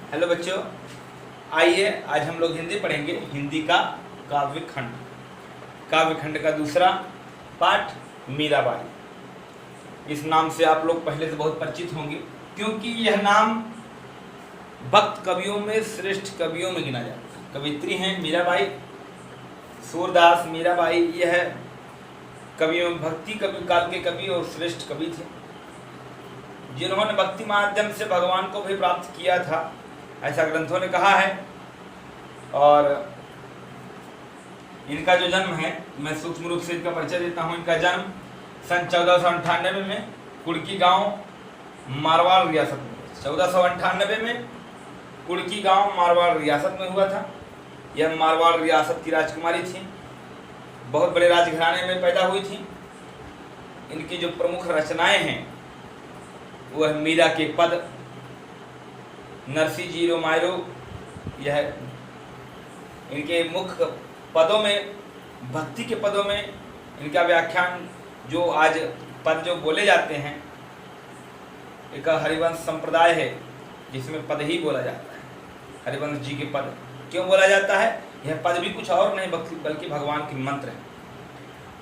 Hello बच्चों, आइए आज हम लोग हिंदी पढ़ेंगे। हिंदी का काव्यखंड, काव्यखंड का दूसरा पाठ मीराबाई। इस नाम से आप लोग पहले से बहुत परिचित होंगे, क्योंकि यह नाम भक्त कवियों में श्रेष्ठ कवियों में गिना जाता है। कवित्री हैं मीराबाई, सूरदास मीराबाई। यह कवियों में भक्ति कवि काल के कवि और श्रेष्ठ कवि थे, जिन्होंने भक्ति माध्यम से भगवान को भी प्राप्त किया था, ऐसा ग्रंथों ने कहा है। और इनका जो जन्म है, मैं सूक्ष्म रूप से इनका परिचय देता हूँ। इनका जन्म सन 1498 में कुड़की गांव मारवाड़ रियासत में, 1498 में कुड़की गांव मारवाड़ रियासत में हुआ था। यह मारवाड़ रियासत की राजकुमारी थी, बहुत बड़े राजघराने में पैदा हुई थी। इनकी जो प्रमुख रचनाएं हैं वह मीरा के पद, नरसी जीरो मायरो, यह इनके मुख्य पदों में, भक्ति के पदों में इनका व्याख्यान, जो आज पद जो बोले जाते हैं, एक हरिवंश संप्रदाय है जिसमें पद ही बोला जाता है। हरिवंश जी के पद क्यों बोला जाता है? यह पद भी कुछ और नहीं बल्कि भगवान के मंत्र हैं।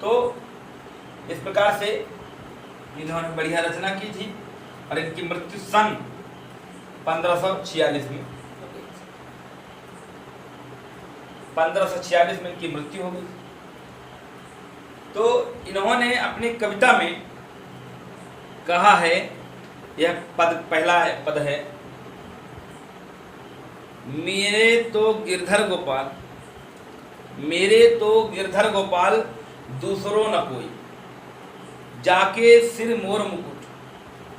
तो इस प्रकार से इन्होंने बढ़िया रचना की थी और इनकी मृत्यु सन 1546 में 1546 में इनकी मृत्यु हो गई। तो इन्होंने अपनी कविता में कहा है, यह पद पहला पद है, मेरे तो गिरधर गोपाल, मेरे तो गिरधर गोपाल दूसरो न कोई, जाके सिर मोर मुकुट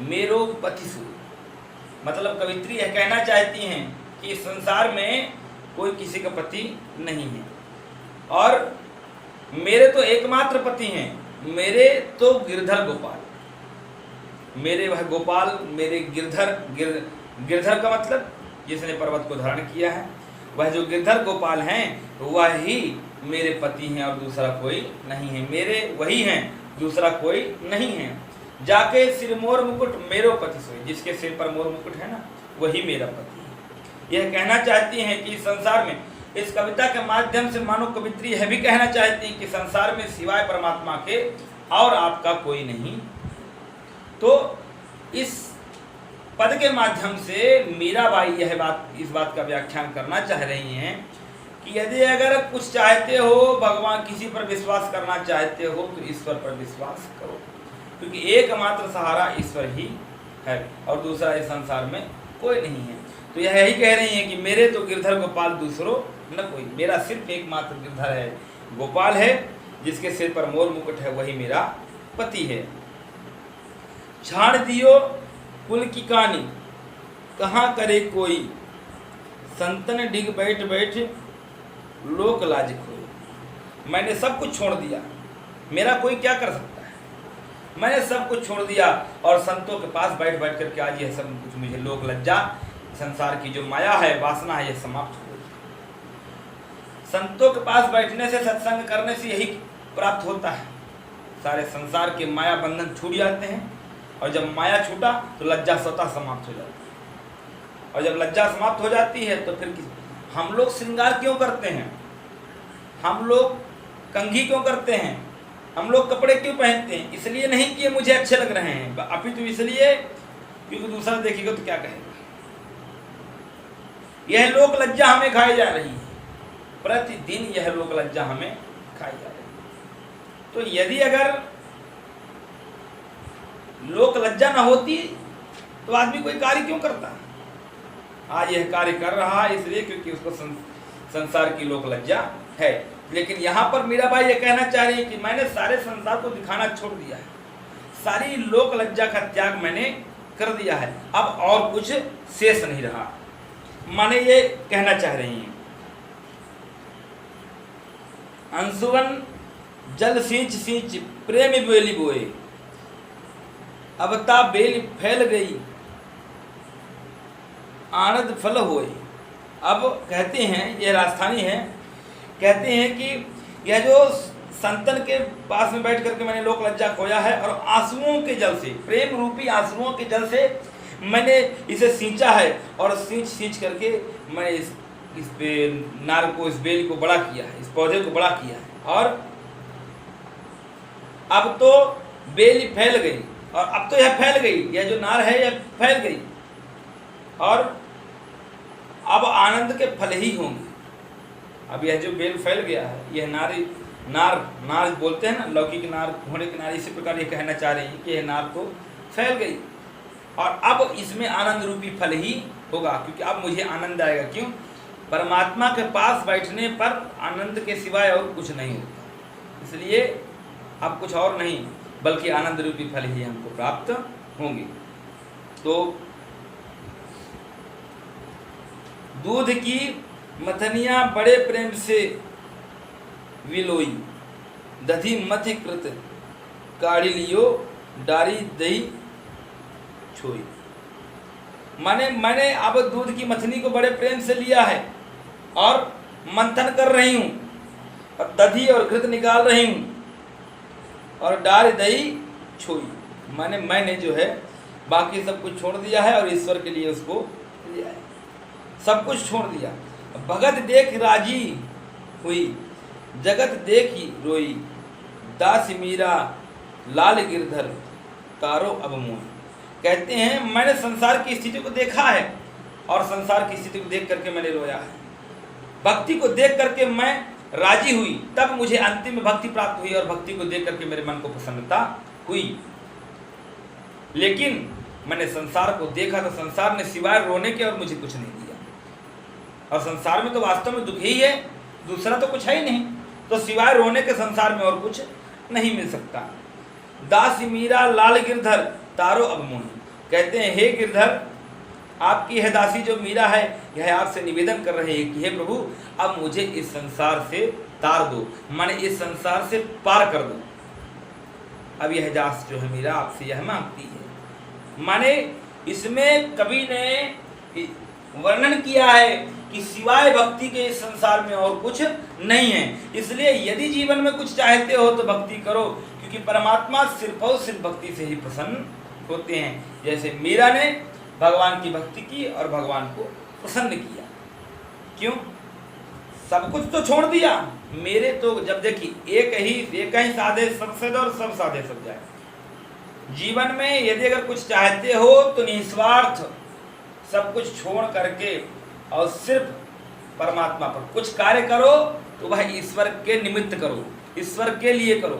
मेरो पति सूर। मतलब कवित्री यह कहना चाहती हैं कि इस संसार में कोई किसी का पति नहीं है और मेरे तो एकमात्र पति हैं, मेरे तो गिरधर गोपाल, मेरे वह गोपाल, मेरे गिरधर। गिरधर का मतलब जिसने पर्वत को धारण किया है, वह जो गिरधर गोपाल हैं वह ही मेरे पति हैं और दूसरा कोई नहीं है। मेरे वही हैं, दूसरा कोई नहीं है। जाके सिर मोर मुकुट मेरो पति सोई, जिसके सिर पर मोर मुकुट है ना, वही मेरा पति है। यह कहना चाहती हैं कि इस संसार में, इस कविता के माध्यम से मानो कवित्री यह भी कहना चाहती है कि संसार में सिवाय परमात्मा के और आपका कोई नहीं। तो इस पद के माध्यम से मीराबाई इस बात का व्याख्यान करना चाह रही हैं कि यदि अगर कुछ चाहते हो, भगवान किसी पर विश्वास करना चाहते हो, तो ईश्वर पर विश्वास करो, क्योंकि एकमात्र सहारा ईश्वर ही है और दूसरा इस संसार में कोई नहीं है। तो यह यही कह रही हैं कि मेरे तो गिरधर गोपाल दूसरो न कोई, मेरा सिर्फ एकमात्र गिरधर है, गोपाल है, जिसके सिर पर मोर मुकुट है, वही मेरा पति है। छाड़ दियो कुल की कहानी कहाँ करे कोई, संतन डिग बैठ बैठ लोक लाज खोई। मैंने सब कुछ छोड़ दिया, मेरा कोई क्या कर सकता है, मैंने सब कुछ छोड़ दिया और संतों के पास बैठ बैठ करके आज यह सब कुछ मुझे लोक लज्जा, संसार की जो माया है, वासना है, यह समाप्त हो गई। संतों के पास बैठने से, सत्संग करने से यही प्राप्त होता है, सारे संसार के माया बंधन छूट जाते हैं और जब माया छूटा तो लज्जा स्वतः समाप्त हो जाती है। और जब लज्जा समाप्त हो जाती है तो फिर हम लोग श्रृंगार क्यों करते हैं, हम लोग कंघी क्यों करते हैं, हम लोग कपड़े क्यों पहनते हैं? इसलिए नहीं कि ये मुझे अच्छे लग रहे हैं, अपितु इसलिए क्योंकि दूसरा देखेगा तो क्या कहेगा। यह लोक लज्जा हमें खाई जा रही है, प्रतिदिन यह लोक लज्जा हमें खाई जा रही है। तो यदि अगर लोक लज्जा न होती तो आदमी कोई कार्य क्यों करता? आज यह कार्य कर रहा है इसलिए क्योंकि उसको संसार की लोक लज्जा है। लेकिन यहाँ पर मीराबाई ये कहना चाह रही है कि मैंने सारे संसार को दिखाना छोड़ दिया है, सारी लोक लज्जा का त्याग मैंने कर दिया है, अब और कुछ शेष नहीं रहा। माने ये कहना चाह रही हैं, अंशुवन जल सींच सींच प्रेम बेली बोए, अब ता बेल फैल गई आनंद फल होए। अब कहते हैं, ये राजस्थानी है, कहते हैं कि यह जो संतन के पास में बैठ करके मैंने लोक लज्जा खोया है और आंसुओं के जल से, प्रेम रूपी आंसुओं के जल से मैंने इसे सींचा है और सींच करके मैंने इस नार को, इस बेल को बड़ा किया है, इस पौधे को बड़ा किया है। और अब तो बेल फैल गई, और अब तो यह फैल गई, यह जो नार है यह फैल गई, और अब आनंद के फल ही होंगे। अब यह जो बेल फैल गया है, यह नार बोलते हैं ना, लौकी की नार, घोड़े की नार, इसी प्रकार ये कहना चाह रही है कि यह नार तो फैल गई और अब इसमें आनंद रूपी फल ही होगा, क्योंकि अब मुझे आनंद आएगा। क्यों? परमात्मा के पास बैठने पर आनंद के सिवाय और कुछ नहीं होता, इसलिए अब कुछ और नहीं बल्कि आनंद रूपी फल ही हमको प्राप्त होंगे। तो दूध की मथनियां बड़े प्रेम से विलोई, दधी मथि कृत काढ़ी लियो, डारी दही छोई। मैंने अब दूध की मथनी को बड़े प्रेम से लिया है और मंथन कर रही हूँ और दधी और घृत निकाल रही हूँ और डारी दही छोई। मैंने जो है बाकी सब कुछ छोड़ दिया है और ईश्वर के लिए उसको लिया है, सब कुछ छोड़ दिया। भगत देख राजी हुई, जगत देखी रोई, दास मीरा लाल गिरधर तारो अब मोह। कहते हैं मैंने संसार की स्थिति को देखा है और संसार की स्थिति को देख करके मैंने रोया है। भक्ति को देख करके मैं राजी हुई, तब मुझे अंतिम में भक्ति प्राप्त हुई और भक्ति को देख करके मेरे मन को प्रसन्नता हुई। लेकिन मैंने संसार को देखा तो संसार ने सिवाय रोने के और मुझे कुछ नहीं दिया, और संसार में तो वास्तव में दुख ही है, दूसरा तो कुछ है ही नहीं, तो सिवाय रोने के संसार में और कुछ नहीं मिल सकता। दास मीरा लाल गिरधर तारो अब मोह। कहते हैं हे गिरधर, आपकी यह दासी जो मीरा है यह आपसे निवेदन कर रहे हैं कि हे प्रभु अब मुझे इस संसार से तार दो, माने इस संसार से पार कर दो। अब यह दास जो है मीरा आपसे यह मांगती है। माने इसमें कवि ने वर्णन किया है कि सिवाय भक्ति के इस संसार में और कुछ नहीं है, इसलिए यदि जीवन में कुछ चाहते हो तो भक्ति करो, क्योंकि परमात्मा सिर्फ और सिर्फ भक्ति से ही प्रसन्न होते हैं। जैसे मीरा ने भगवान की भक्ति की और भगवान को प्रसन्न किया। क्यों? सब कुछ तो छोड़ दिया। मेरे तो जब देखिए एक ही साधे सब सद और सब साधे सब जाए। जीवन में यदि अगर कुछ चाहते हो तो निस्वार्थ सब कुछ छोड़ करके और सिर्फ परमात्मा पर कुछ कार्य करो, तो वह ईश्वर के निमित्त करो, ईश्वर के लिए करो।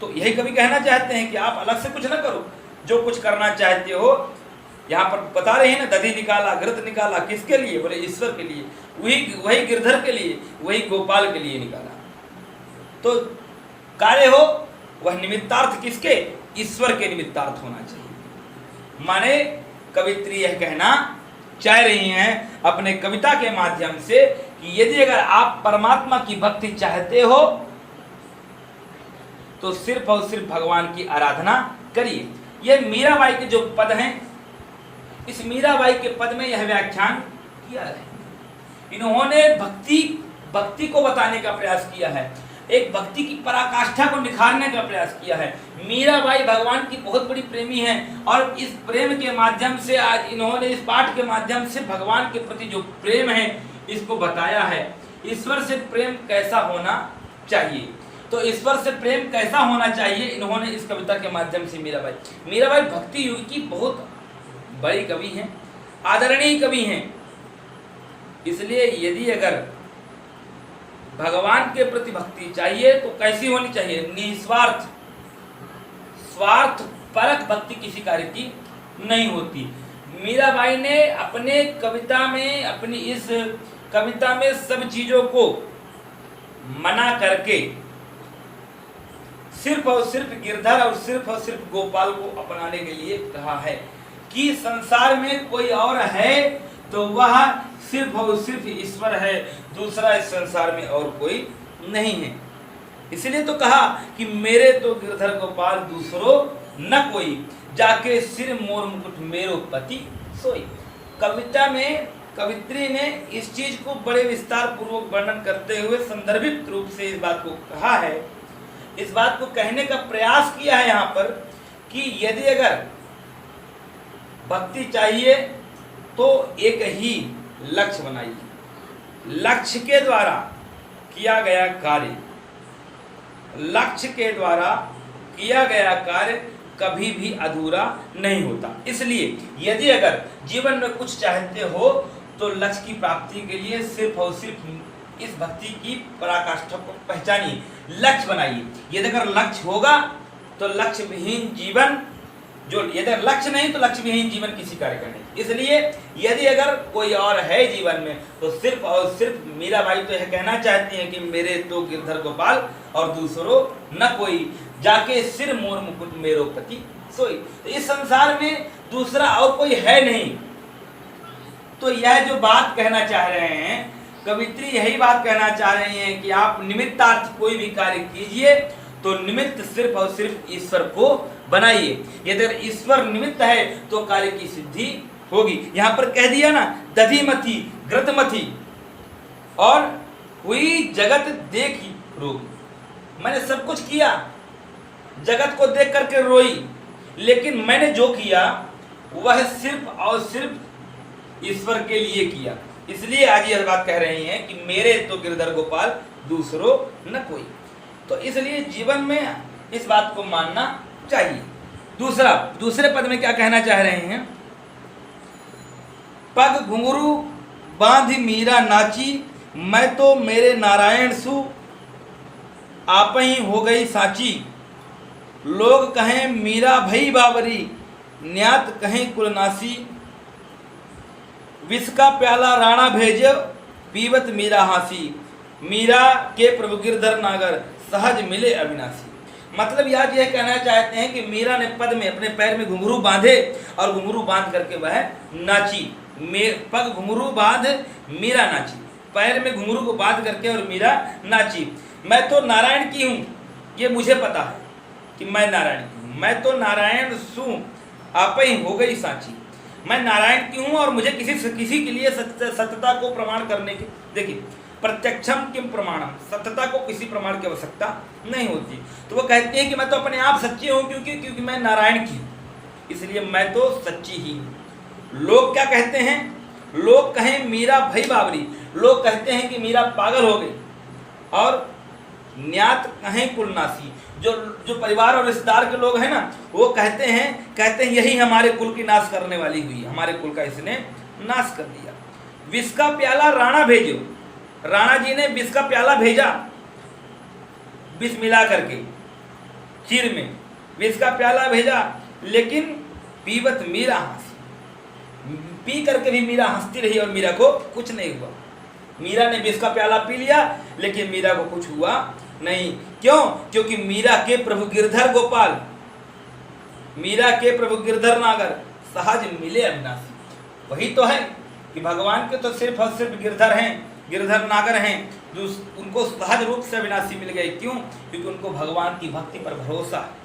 तो यही कभी कहना चाहते हैं कि आप अलग से कुछ ना करो, जो कुछ करना चाहते हो। यहाँ पर बता रहे हैं ना, दधी निकाला, घृत निकाला, किसके लिए? बोले ईश्वर के लिए, वही गिरधर के लिए, वही गोपाल के लिए निकाला। तो कार्य हो वह निमित्तार्थ किसके? ईश्वर के निमित्तार्थ होना चाहिए। माने कवित्री यह कहना चाह रही हैं अपने कविता के माध्यम से कि यदि अगर आप परमात्मा की भक्ति चाहते हो तो सिर्फ और सिर्फ भगवान की आराधना करिए। यह मीराबाई के जो पद हैं, इस मीराबाई के पद में यह व्याख्यान किया है। इन्होंने भक्ति को बताने का प्रयास किया है, एक भक्ति की पराकाष्ठा को निखारने का प्रयास किया है। मीराबाई भगवान की बहुत बड़ी प्रेमी हैं और इस प्रेम के माध्यम से आज इन्होंने इस पाठ के माध्यम से भगवान के प्रति जो प्रेम है इसको बताया है। ईश्वर से प्रेम कैसा होना चाहिए, तो ईश्वर से प्रेम कैसा होना चाहिए इन्होंने इस कविता के माध्यम से मीराबाई भक्ति युग की बहुत बड़ी कवि हैं, आदरणीय कवि हैं। इसलिए यदि अगर भगवान के प्रति भक्ति चाहिए तो कैसी होनी चाहिए? निस्वार्थ, स्वार्थ परक भक्ति किसी कार्य की नहीं होती। मीराबाई ने अपने कविता में, अपनी इस कविता में सब चीजों को मना करके सिर्फ और सिर्फ गिरधर और सिर्फ गोपाल को अपनाने के लिए कहा है कि संसार में कोई और है तो वह सिर्फ और सिर्फ ईश्वर है, दूसरा इस संसार में और कोई नहीं है। इसलिए तो कहा कि मेरे तो गिरधर गोपाल दूसरो न कोई, जाके सिर मोर मुकुट मेरो पति सोई। कविता में कवित्री ने इस चीज को बड़े विस्तार पूर्वक वर्णन करते हुए संदर्भित रूप से इस बात को कहा है, इस बात को कहने का प्रयास किया है यहाँ पर कि यदि अगर भक्ति चाहिए तो एक ही लक्ष्य बनाइए, लक्ष्य के द्वारा किया गया कार्य, लक्ष्य के द्वारा किया गया कार्य कभी भी अधूरा नहीं होता। इसलिए यदि अगर जीवन में कुछ चाहते हो तो लक्ष्य की प्राप्ति के लिए सिर्फ और सिर्फ इस भक्ति की पराकाष्ठा को पहचानिए, लक्ष्य बनाइए। यदि अगर लक्ष्य होगा तो लक्ष्य विहीन जीवन, जो यदि लक्ष्य नहीं तो लक्ष्य विहीन जीवन किसी कार्य का नहीं। इसलिए यदि अगर कोई और है जीवन में तो सिर्फ और सिर्फ मीराबाई तो यह कहना चाहती हैं कि मेरे तो गिरधर गोपाल और दूसरों न कोई, जाके सिर मोर मुकुट मेरो पति सोई। तो इस संसार में दूसरा और कोई है नहीं। तो यह जो बात कहना चाह रहे हैं कवित्री, यही बात कहना चाह रही हैं कि आप निमित्तार्थ कोई भी कार्य कीजिए तो निमित्त सिर्फ और सिर्फ ईश्वर को बनाइए। यदि ईश्वर निमित्त है तो कार्य की सिद्धि होगी। यहाँ पर कह दिया ना, दधिमथी घृतमथी और हुई जगत देखी रोगी। मैंने सब कुछ किया, जगत को देख करके रोई, लेकिन मैंने जो किया वह सिर्फ और सिर्फ ईश्वर के लिए किया। इसलिए आज यह बात कह रही हैं कि मेरे तो गिरधर गोपाल दूसरों न कोई। तो इसलिए जीवन में इस बात को मानना चाहिए। दूसरे पद में क्या कहना चाह रहे हैं, पग घुंघरू बांध मीरा नाची, मैं तो मेरे नारायण सु आप ही हो गई साची। लोग कहें मीरा भई बाबरी, न्यात कहें कुलनासी। विष का प्याला राणा भेजो, पीवत मीरा हासी। मीरा के प्रभु गिरधर नागर, सहज मिले अविनाशी। मतलब याद यह कहना चाहते हैं कि मीरा ने पद में अपने पैर में घुंघरू बांधे और घुंघरू बांध करके वह नाची। पग घुंघरू बांध मीरा नाची, पैर में घुंघरू को बांध करके और मीरा नाची। मैं तो नारायण की हूँ, ये मुझे पता है कि मैं नारायण की हूँ। मैं तो नारायण सू आप ही हो गई साची। मैं नारायण की हूँ और मुझे किसी के लिए सत्यता को प्रमाण करने की, देखिए प्रत्यक्षम किम प्रमाणम, सत्यता को किसी प्रमाण की आवश्यकता नहीं होती। तो वो कहती है कि मैं तो अपने आप सच्ची हूँ क्योंकि मैं नारायण की हूँ, इसलिए मैं तो सच्ची ही हूँ। लोग क्या कहते हैं, लोग कहें मीरा भई बाबरी, लोग कहते हैं कि मीरा पागल हो गई। और न्यात कहें कुलनासी, जो परिवार और रिश्तेदार के लोग हैं ना, वो कहते हैं यही हमारे कुल की नाश करने वाली हुई, हमारे कुल का इसने नाश कर दिया। विष का प्याला राणा भेजो, राणा जी ने विष का प्याला भेजा, विष मिला करके खीर में विष का प्याला भेजा, लेकिन पीवत मीरा हंसी, पी करके भी मीरा हंसती रही और मीरा को कुछ नहीं हुआ। मीरा ने विष का प्याला पी लिया लेकिन मीरा को कुछ हुआ नहीं। क्यों? क्योंकि मीरा के प्रभु गिरधर गोपाल, मीरा के प्रभु गिरधर नागर, सहज मिले अविनाशी। वही तो है कि भगवान के तो सिर्फ और सिर्फ गिरधर हैं, गिरधर नागर हैं, जो उनको सहज रूप से अविनाशी मिल गए। क्यों? क्योंकि उनको भगवान की भक्ति पर भरोसा है।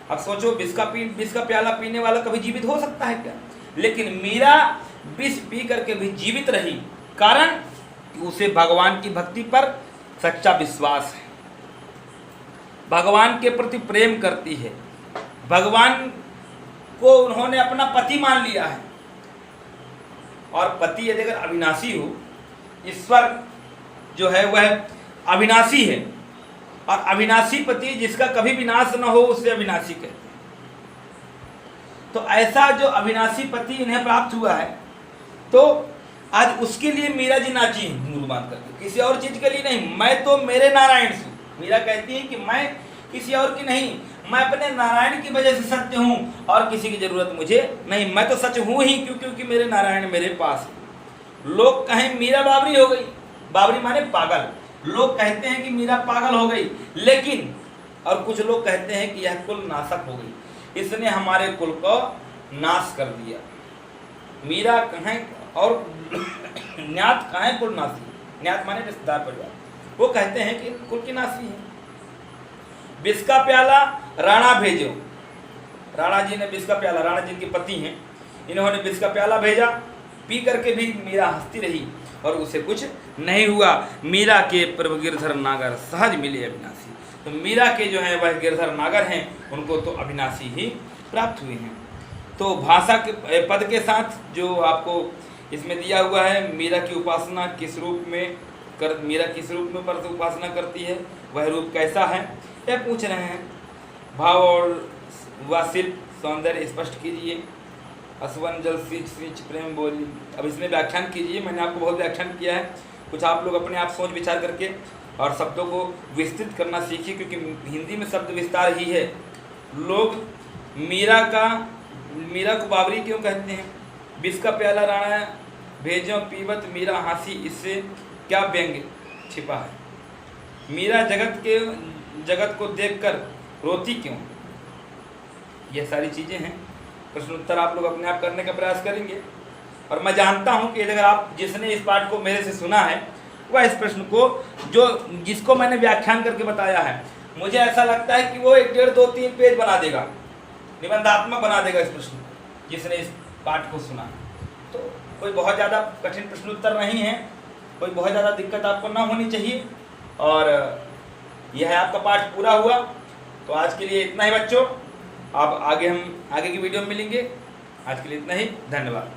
अब सोचो, विष का प्याला पीने वाला कभी जीवित हो सकता है क्या? लेकिन मीरा विष पी करके भी जीवित रही, कारण कि उसे भगवान की भक्ति पर सच्चा विश्वास है, भगवान के प्रति प्रेम करती है, भगवान को उन्होंने अपना पति मान लिया है। और पति यदि अगर अविनाशी हो, ईश्वर जो है वह अविनाशी है, और अविनाशी पति जिसका कभी विनाश न हो उसे अविनाशी कहते हैं। तो ऐसा जो अविनाशी पति इन्हें प्राप्त हुआ है, तो आज उसके लिए मीरा जी नाची घुंघरू बांध करके, किसी और चीज के लिए नहीं। मैं तो मेरे नारायण से, मीरा कहती है कि मैं किसी और की नहीं, मैं अपने नारायण की वजह से सत्य हूँ और किसी की जरूरत मुझे नहीं। मैं तो सच हूँ ही क्योंकि मेरे नारायण मेरे पास है। लोग कहें मीरा बाबरी हो गई, बाबरी माने पागल, लोग कहते हैं कि मीरा पागल हो गई, लेकिन और कुछ लोग कहते हैं कि यह कुल नाशक हो गई, इसने हमारे कुल को नाश कर दिया। मीरा कहें और न्यात कहें कुल नाशी, न्यात माने रिश्तेदार परिवार, वो कहते हैं कि कुल की नाशी है। विष का प्याला राणा भेजो, राणा जी ने विष का प्याला, राणा जी के पति हैं, इन्होंने विष का प्याला भेजा, पी करके भी मीरा हंसती रही और उसे कुछ नहीं हुआ। मीरा के प्रभु गिरधर नागर, सहज मिले अविनाशी। तो मीरा के जो है वह गिरधर नागर हैं, उनको तो अविनाशी ही प्राप्त हुए हैं। तो भाषा के पद के साथ जो आपको इसमें दिया हुआ है, मीरा की उपासना किस रूप में मीरा किस रूप में पर उपासना करती है, वह रूप कैसा है, यह पूछ रहे हैं। भाव और व शिल्प सौंदर्य स्पष्ट कीजिए। असवन जल सींच सींच प्रेम बोली। अब इसमें व्याख्यान कीजिए। मैंने आपको बहुत व्याख्यान किया है, कुछ आप लोग अपने आप सोच विचार करके और शब्दों को विस्तृत करना सीखिए, क्योंकि हिंदी में शब्द विस्तार ही है। लोग मीरा को बाबरी क्यों कहते हैं? विष का प्याला राणा भेजो पीवत मीरा हंसी, इससे क्या व्यंग छिपा है? मीरा जगत को देखकर रोती क्यों? ये सारी चीज़ें हैं। प्रश्न उत्तर आप लोग अपने आप करने का प्रयास करेंगे। और मैं जानता हूं कि अगर आप जिसने इस पाठ को मेरे से सुना है, वह इस प्रश्न को जिसको मैंने व्याख्यान करके बताया है, मुझे ऐसा लगता है कि वो 1, 1.5, 2, 3 पेज बना देगा, निबंधात्मक बना देगा इस प्रश्न, जिसने इस पाठ को सुना। तो कोई बहुत ज़्यादा कठिन प्रश्न उत्तर नहीं है, कोई बहुत ज़्यादा दिक्कत आपको ना होनी चाहिए। और यह आपका पाठ पूरा हुआ। तो आज के लिए इतना ही बच्चों। अब आगे की वीडियो में मिलेंगे। आज के लिए इतना ही। धन्यवाद।